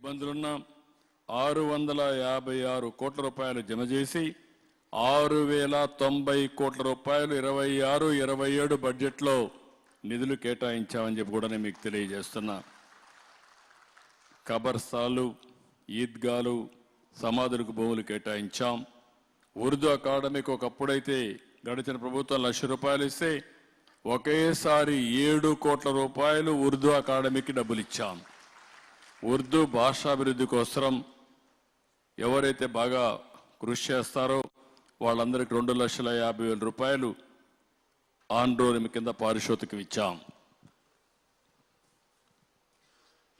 ఇబ్బందులున్న 656 కోట్ల రూపాయలు జమ చేసి 6090 కోట్ల రూపాయలు 26-27 బడ్జెట్లో నిధులు కేటాయించామని చెప్పి కూడా నేను మీకు తెలియజేస్తున్నా. కబర్స్థాలు, ఈద్గాలు, సమాధులకు భూములు కేటాయించాం. ఉర్దూ అకాడమీకి ఒకప్పుడైతే గడిచిన ప్రభుత్వం 1 లక్ష రూపాయలు ఇస్తే ఒకేసారి 7 కోట్ల రూపాయలు ఉర్దూ అకాడమీకి డబ్బులు ఇచ్చాం. ఉర్దూ భాషాభివృద్ధి కోసం ఎవరైతే బాగా కృషి చేస్తారో వాళ్ళందరికీ 2,50,000 రూపాయలు ఆందోళన కింద పారితోషికం ఇచ్చాం.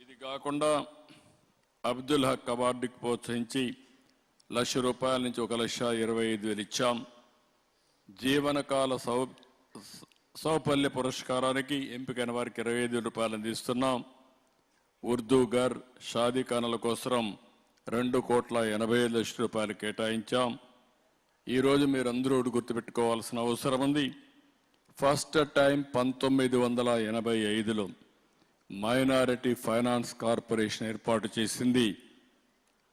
ఇది కాకుండా అబ్దుల్ హక్ అవార్డుకి ప్రోత్సహించి 1 లక్ష రూపాయల నుంచి 1,25,000 ఇచ్చాం. జీవనకాల సౌపల్య పురస్కారానికి ఎంపికైన వారికి 25,000 రూపాయలు అందిస్తున్నాం. ఉర్దూ గర్ షాదీ ఖానాల కోసం 2,85,00,000 రూపాయలు కేటాయించాం. ఈరోజు మీరందరూ గుర్తుపెట్టుకోవాల్సిన అవసరం ఉంది. ఫస్ట్ టైం 1985లో మైనారిటీ ఫైనాన్స్ కార్పొరేషన్ ఏర్పాటు చేసింది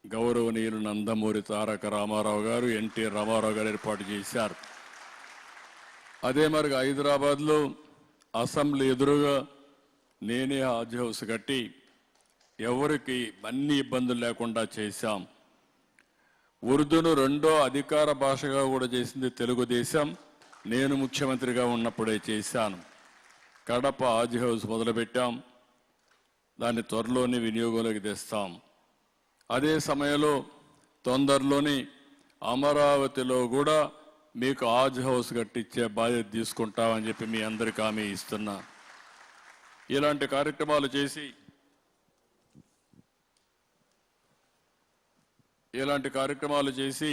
గౌరవనీయులు నందమూరి తారక రామారావు గారు, ఎన్టీ రామారావు గారు ఏర్పాటు చేశారు. అదే మరి హైదరాబాద్లో అసెంబ్లీ ఎదురుగా నేనే హాజ్ హౌస్ కట్టి ఎవరికి అన్ని ఇబ్బందులు లేకుండా చేశాం. ఉర్దూను 2వ అధికార భాషగా కూడా చేసింది తెలుగుదేశం. నేను ముఖ్యమంత్రిగా ఉన్నప్పుడే చేశాను. కడప హాజ్ హౌస్ మొదలుపెట్టాం. దాన్ని త్వరలోనే వినియోగంలోకి తెస్తాం. అదే సమయంలో తొందరలోనే అమరావతిలో కూడా మీకు హాజ్ హౌస్ కట్టించే బాధ్యత తీసుకుంటామని చెప్పి మీ అందరికీ హామీ ఇస్తున్నా. ఇలాంటి కార్యక్రమాలు చేసి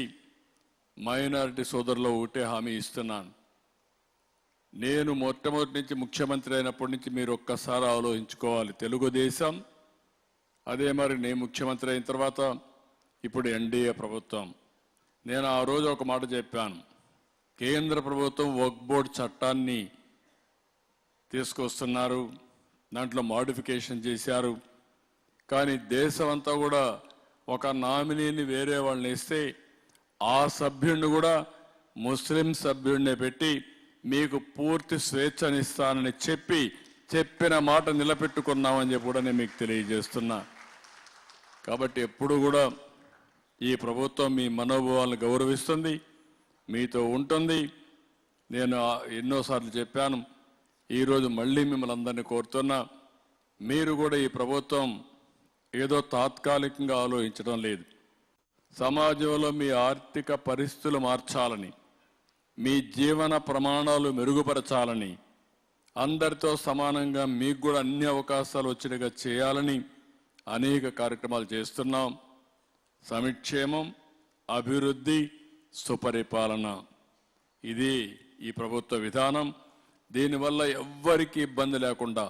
మైనారిటీ సోదరులు ఒకటే హామీ ఇస్తున్నాను. నేను మొట్టమొదటి నుంచి ముఖ్యమంత్రి అయినప్పటి నుంచి మీరు ఒక్కసారి ఆలోచించుకోవాలి. తెలుగుదేశం, అదే మరి నేను ముఖ్యమంత్రి అయిన తర్వాత ఇప్పుడు ఎన్డీఏ ప్రభుత్వం. నేను ఆ రోజు ఒక మాట చెప్పాను. కేంద్ర ప్రభుత్వం వక్ఫ్ బోర్డు చట్టాన్ని తీసుకొస్తున్నారు, దాంట్లో మోడిఫికేషన్ చేశారు. కానీ దేశం అంతా కూడా ఒక నామినీని వేరే వాళ్ళని ఇస్తే ఆ సభ్యుడిని కూడా ముస్లిం సభ్యుడినే పెట్టి మీకు పూర్తి స్వేచ్ఛనిస్తానని చెప్పిన మాట నిలబెట్టుకున్నామని చెప్పి కూడా నేను మీకు తెలియజేస్తున్నా. కాబట్టి ఎప్పుడు కూడా ఈ ప్రభుత్వం మీ మనోభావాలను గౌరవిస్తుంది, మీతో ఉంటుంది. నేను ఎన్నోసార్లు చెప్పాను. ఈరోజు మళ్ళీ మిమ్మల్ని అందరినీ కోరుతున్నా, మీరు కూడా ఈ ప్రభుత్వం ఏదో తాత్కాలికంగా ఆలోచించడం లేదు. సమాజంలో మీ ఆర్థిక పరిస్థితులు మార్చాలని, మీ జీవన ప్రమాణాలు మెరుగుపరచాలని, అందరితో సమానంగా మీకు కూడా అన్ని అవకాశాలు వచ్చేట్టుగా చేయాలని అనేక కార్యక్రమాలు చేస్తున్నాం. సంక్షేమం, అభివృద్ధి, సుపరిపాలన, ఇది ఈ ప్రభుత్వ విధానం. దీనివల్ల ఎవ్వరికీ ఇబ్బంది లేకుండా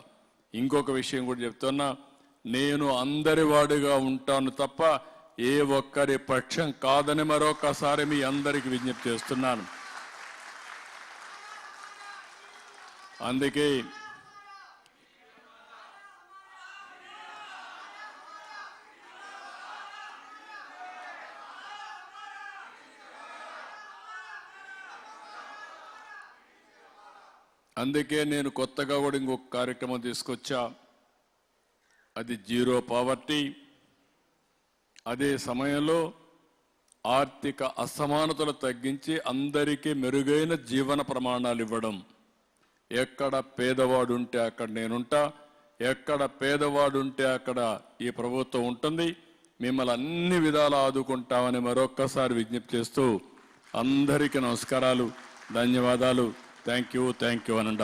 ఇంకొక విషయం కూడా చెప్తున్నా, నేను అందరి వాడిగా ఉంటాను తప్ప ఏ ఒక్కరి పక్షం కాదని మరొకసారి మీ అందరికీ విజ్ఞప్తి చేస్తున్నాను. అందుకే నేను కొత్తగా కూడా ఇంకొక కార్యక్రమం తీసుకొచ్చా. అది జీరో పావర్టీ. అదే సమయంలో ఆర్థిక అసమానతలు తగ్గించి అందరికీ మెరుగైన జీవన ప్రమాణాలు ఇవ్వడం. ఎక్కడ పేదవాడు ఉంటే అక్కడ నేనుంటా, ఎక్కడ పేదవాడు ఉంటే అక్కడ ఈ ప్రభుత్వం ఉంటుంది. మిమ్మల్ని అన్ని విధాలా ఆదుకుంటామని మరొక్కసారి విజ్ఞప్తి చేస్తూ అందరికీ నమస్కారాలు, ధన్యవాదాలు. థ్యాంక్ యూ అనండి.